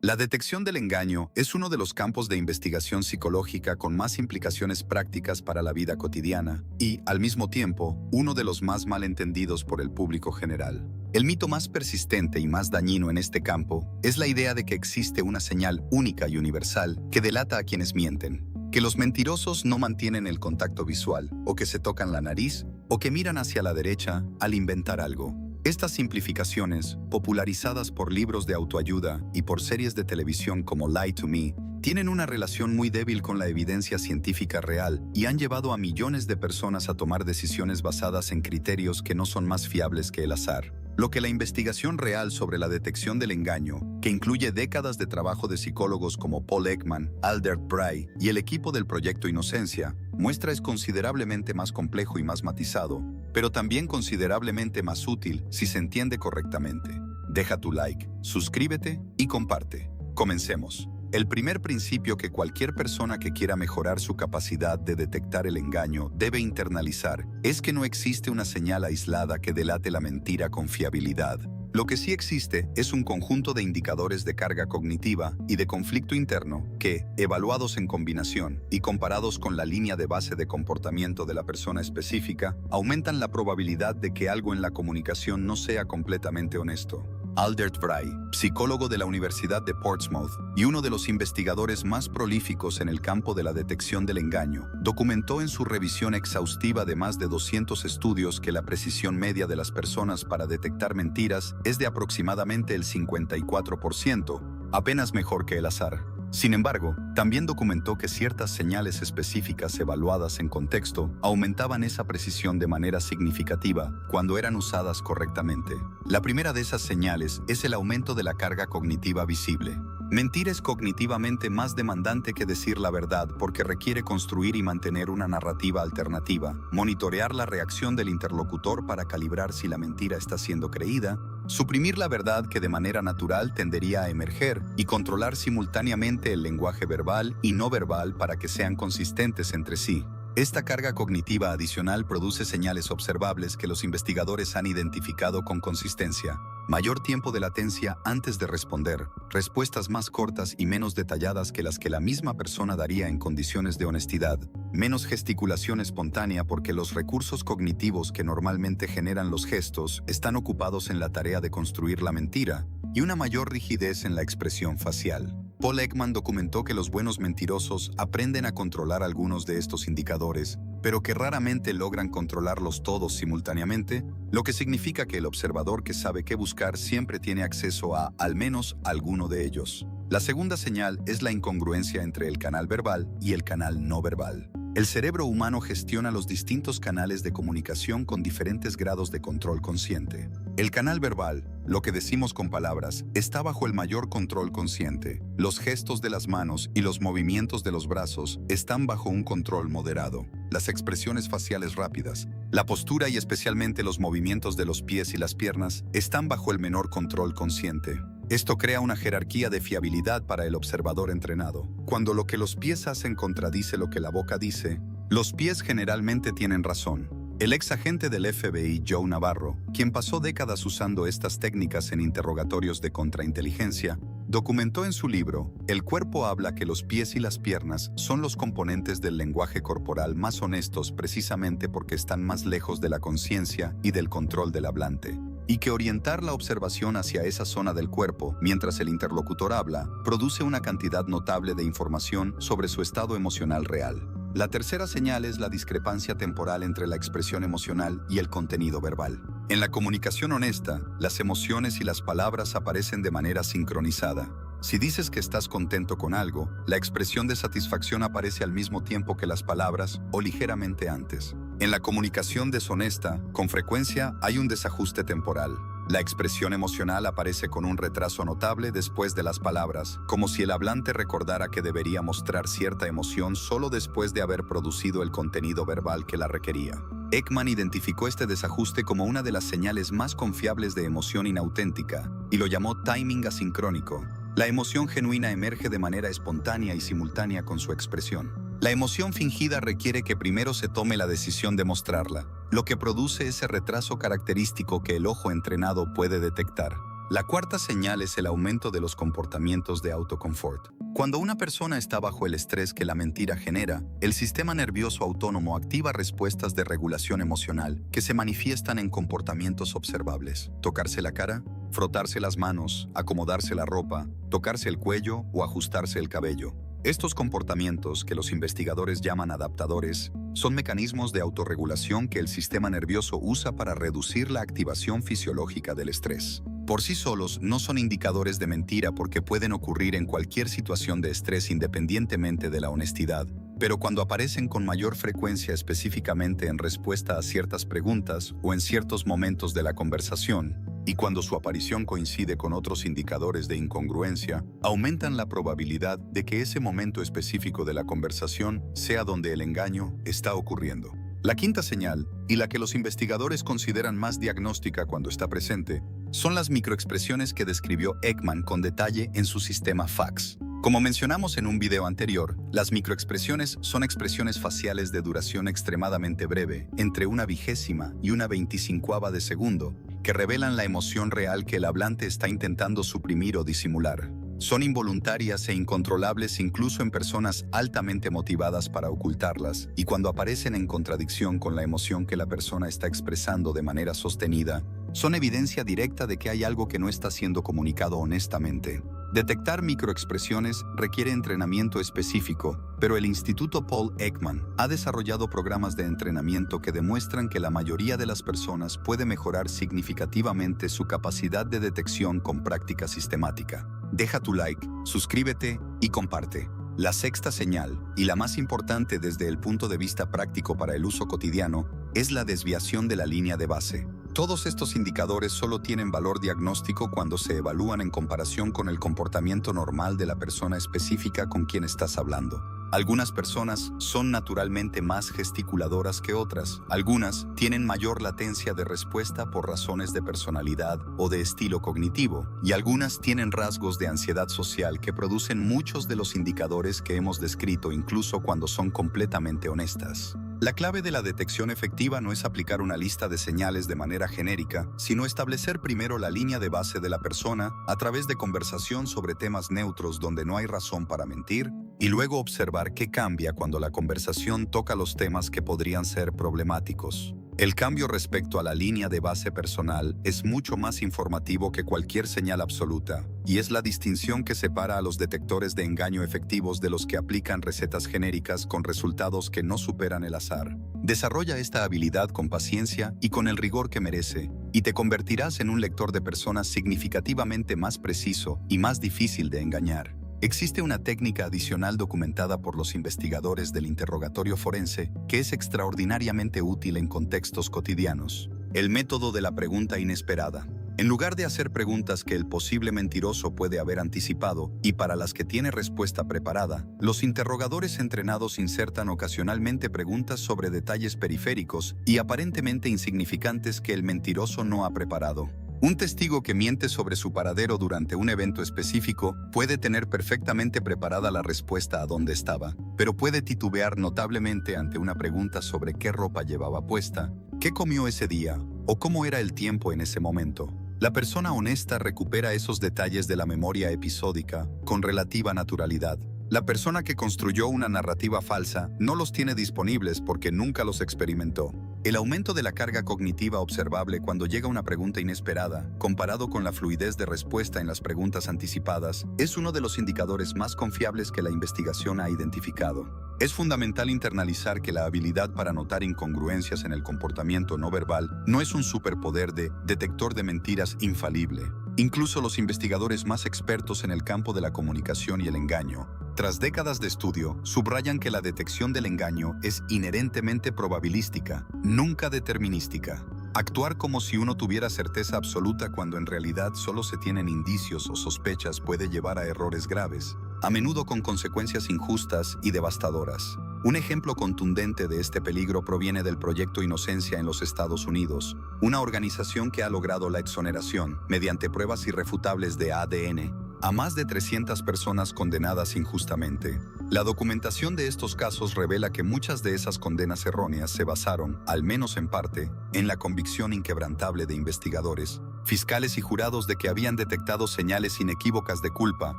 La detección del engaño es uno de los campos de investigación psicológica con más implicaciones prácticas para la vida cotidiana y, al mismo tiempo, uno de los más malentendidos por el público general. El mito más persistente y más dañino en este campo es la idea de que existe una señal única y universal que delata a quienes mienten, que los mentirosos no mantienen el contacto visual, o que se tocan la nariz, o que miran hacia la derecha al inventar algo. Estas simplificaciones, popularizadas por libros de autoayuda y por series de televisión como Lie to Me, tienen una relación muy débil con la evidencia científica real y han llevado a millones de personas a tomar decisiones basadas en criterios que no son más fiables que el azar. Lo que la investigación real sobre la detección del engaño, que incluye décadas de trabajo de psicólogos como Paul Ekman, Albert Bray y el equipo del Proyecto Inocencia, muestra es considerablemente más complejo y más matizado, pero también considerablemente más útil si se entiende correctamente. Deja tu like, suscríbete y comparte. Comencemos. El primer principio que cualquier persona que quiera mejorar su capacidad de detectar el engaño debe internalizar es que no existe una señal aislada que delate la mentira con fiabilidad. Lo que sí existe es un conjunto de indicadores de carga cognitiva y de conflicto interno que, evaluados en combinación y comparados con la línea de base de comportamiento de la persona específica, aumentan la probabilidad de que algo en la comunicación no sea completamente honesto. Albert Bray, psicólogo de la Universidad de Portsmouth y uno de los investigadores más prolíficos en el campo de la detección del engaño, documentó en su revisión exhaustiva de más de 200 estudios que la precisión media de las personas para detectar mentiras es de aproximadamente el 54%, apenas mejor que el azar. Sin embargo, también documentó que ciertas señales específicas evaluadas en contexto aumentaban esa precisión de manera significativa cuando eran usadas correctamente. La primera de esas señales es el aumento de la carga cognitiva visible. Mentir es cognitivamente más demandante que decir la verdad porque requiere construir y mantener una narrativa alternativa, monitorear la reacción del interlocutor para calibrar si la mentira está siendo creída, suprimir la verdad que de manera natural tendería a emerger y controlar simultáneamente el lenguaje verbal y no verbal para que sean consistentes entre sí. Esta carga cognitiva adicional produce señales observables que los investigadores han identificado con consistencia. Mayor tiempo de latencia antes de responder, respuestas más cortas y menos detalladas que las que la misma persona daría en condiciones de honestidad, menos gesticulación espontánea porque los recursos cognitivos que normalmente generan los gestos están ocupados en la tarea de construir la mentira, y una mayor rigidez en la expresión facial. Paul Ekman documentó que los buenos mentirosos aprenden a controlar algunos de estos indicadores, pero que raramente logran controlarlos todos simultáneamente, lo que significa que el observador que sabe qué buscar siempre tiene acceso a, al menos, alguno de ellos. La segunda señal es la incongruencia entre el canal verbal y el canal no verbal. El cerebro humano gestiona los distintos canales de comunicación con diferentes grados de control consciente. El canal verbal, lo que decimos con palabras, está bajo el mayor control consciente. Los gestos de las manos y los movimientos de los brazos están bajo un control moderado. Las expresiones faciales rápidas, la postura y especialmente los movimientos de los pies y las piernas están bajo el menor control consciente. Esto crea una jerarquía de fiabilidad para el observador entrenado. Cuando lo que los pies hacen contradice lo que la boca dice, los pies generalmente tienen razón. El ex agente del FBI, Joe Navarro, quien pasó décadas usando estas técnicas en interrogatorios de contrainteligencia, documentó en su libro El cuerpo habla que los pies y las piernas son los componentes del lenguaje corporal más honestos precisamente porque están más lejos de la conciencia y del control del hablante, y que orientar la observación hacia esa zona del cuerpo mientras el interlocutor habla produce una cantidad notable de información sobre su estado emocional real. La tercera señal es la discrepancia temporal entre la expresión emocional y el contenido verbal. En la comunicación honesta, las emociones y las palabras aparecen de manera sincronizada. Si dices que estás contento con algo, la expresión de satisfacción aparece al mismo tiempo que las palabras o ligeramente antes. En la comunicación deshonesta, con frecuencia hay un desajuste temporal. La expresión emocional aparece con un retraso notable después de las palabras, como si el hablante recordara que debería mostrar cierta emoción solo después de haber producido el contenido verbal que la requería. Ekman identificó este desajuste como una de las señales más confiables de emoción inauténtica y lo llamó timing asincrónico. La emoción genuina emerge de manera espontánea y simultánea con su expresión. La emoción fingida requiere que primero se tome la decisión de mostrarla, lo que produce ese retraso característico que el ojo entrenado puede detectar. La cuarta señal es el aumento de los comportamientos de autoconfort. Cuando una persona está bajo el estrés que la mentira genera, el sistema nervioso autónomo activa respuestas de regulación emocional que se manifiestan en comportamientos observables. Tocarse la cara, frotarse las manos, acomodarse la ropa, tocarse el cuello o ajustarse el cabello. Estos comportamientos, que los investigadores llaman adaptadores, son mecanismos de autorregulación que el sistema nervioso usa para reducir la activación fisiológica del estrés. Por sí solos no son indicadores de mentira porque pueden ocurrir en cualquier situación de estrés independientemente de la honestidad, pero cuando aparecen con mayor frecuencia específicamente en respuesta a ciertas preguntas o en ciertos momentos de la conversación, y cuando su aparición coincide con otros indicadores de incongruencia, aumentan la probabilidad de que ese momento específico de la conversación sea donde el engaño está ocurriendo. La quinta señal, y la que los investigadores consideran más diagnóstica cuando está presente, son las microexpresiones que describió Ekman con detalle en su sistema FACS. Como mencionamos en un video anterior, las microexpresiones son expresiones faciales de duración extremadamente breve, entre 1/20 y 1/25 de segundo, que revelan la emoción real que el hablante está intentando suprimir o disimular. Son involuntarias e incontrolables incluso en personas altamente motivadas para ocultarlas, y cuando aparecen en contradicción con la emoción que la persona está expresando de manera sostenida, son evidencia directa de que hay algo que no está siendo comunicado honestamente. Detectar microexpresiones requiere entrenamiento específico, pero el Instituto Paul Ekman ha desarrollado programas de entrenamiento que demuestran que la mayoría de las personas puede mejorar significativamente su capacidad de detección con práctica sistemática. Deja tu like, suscríbete y comparte. La sexta señal, y la más importante desde el punto de vista práctico para el uso cotidiano, es la desviación de la línea de base. Todos estos indicadores solo tienen valor diagnóstico cuando se evalúan en comparación con el comportamiento normal de la persona específica con quien estás hablando. Algunas personas son naturalmente más gesticuladoras que otras. Algunas tienen mayor latencia de respuesta por razones de personalidad o de estilo cognitivo, y algunas tienen rasgos de ansiedad social que producen muchos de los indicadores que hemos descrito incluso cuando son completamente honestas. La clave de la detección efectiva no es aplicar una lista de señales de manera genérica, sino establecer primero la línea de base de la persona a través de conversación sobre temas neutros donde no hay razón para mentir, y luego observar qué cambia cuando la conversación toca los temas que podrían ser problemáticos. El cambio respecto a la línea de base personal es mucho más informativo que cualquier señal absoluta, y es la distinción que separa a los detectores de engaño efectivos de los que aplican recetas genéricas con resultados que no superan el azar. Desarrolla esta habilidad con paciencia y con el rigor que merece, y te convertirás en un lector de personas significativamente más preciso y más difícil de engañar. Existe una técnica adicional documentada por los investigadores del interrogatorio forense que es extraordinariamente útil en contextos cotidianos: el método de la pregunta inesperada. En lugar de hacer preguntas que el posible mentiroso puede haber anticipado y para las que tiene respuesta preparada, los interrogadores entrenados insertan ocasionalmente preguntas sobre detalles periféricos y aparentemente insignificantes que el mentiroso no ha preparado. Un testigo que miente sobre su paradero durante un evento específico puede tener perfectamente preparada la respuesta a dónde estaba, pero puede titubear notablemente ante una pregunta sobre qué ropa llevaba puesta, qué comió ese día o cómo era el tiempo en ese momento. La persona honesta recupera esos detalles de la memoria episódica con relativa naturalidad. La persona que construyó una narrativa falsa no los tiene disponibles porque nunca los experimentó. El aumento de la carga cognitiva observable cuando llega una pregunta inesperada, comparado con la fluidez de respuesta en las preguntas anticipadas, es uno de los indicadores más confiables que la investigación ha identificado. Es fundamental internalizar que la habilidad para notar incongruencias en el comportamiento no verbal no es un superpoder de detector de mentiras infalible. Incluso los investigadores más expertos en el campo de la comunicación y el engaño, tras décadas de estudio, subrayan que la detección del engaño es inherentemente probabilística, nunca determinística. Actuar como si uno tuviera certeza absoluta cuando en realidad solo se tienen indicios o sospechas puede llevar a errores graves, a menudo con consecuencias injustas y devastadoras. Un ejemplo contundente de este peligro proviene del Proyecto Inocencia en los Estados Unidos, una organización que ha logrado la exoneración, mediante pruebas irrefutables de ADN, a más de 300 personas condenadas injustamente. La documentación de estos casos revela que muchas de esas condenas erróneas se basaron, al menos en parte, en la convicción inquebrantable de investigadores, fiscales y jurados de que habían detectado señales inequívocas de culpa,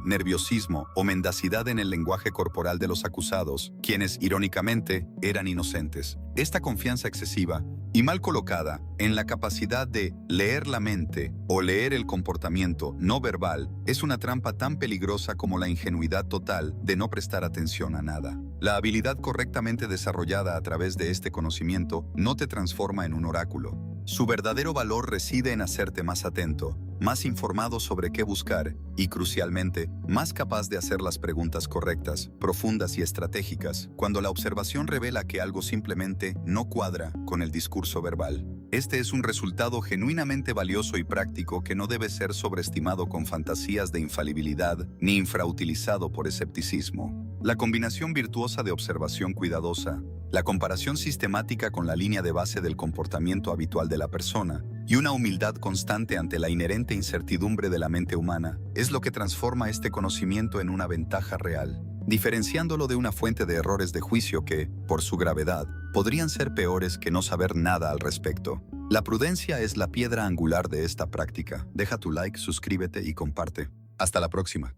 nerviosismo o mendacidad en el lenguaje corporal de los acusados, quienes, irónicamente, eran inocentes. Esta confianza excesiva y mal colocada en la capacidad de leer la mente o leer el comportamiento no verbal es una trampa tan peligrosa como la ingenuidad total de no prestar atención a nada. La habilidad correctamente desarrollada a través de este conocimiento no te transforma en un oráculo. Su verdadero valor reside en hacerte más atento, más informado sobre qué buscar y, crucialmente, más capaz de hacer las preguntas correctas, profundas y estratégicas, cuando la observación revela que algo simplemente no cuadra con el discurso verbal. Este es un resultado genuinamente valioso y práctico que no debe ser sobreestimado con fantasías de infalibilidad ni infrautilizado por escepticismo. La combinación virtuosa de observación cuidadosa, la comparación sistemática con la línea de base del comportamiento habitual de la persona y una humildad constante ante la inherente incertidumbre de la mente humana es lo que transforma este conocimiento en una ventaja real, diferenciándolo de una fuente de errores de juicio que, por su gravedad, podrían ser peores que no saber nada al respecto. La prudencia es la piedra angular de esta práctica. Deja tu like, suscríbete y comparte. Hasta la próxima.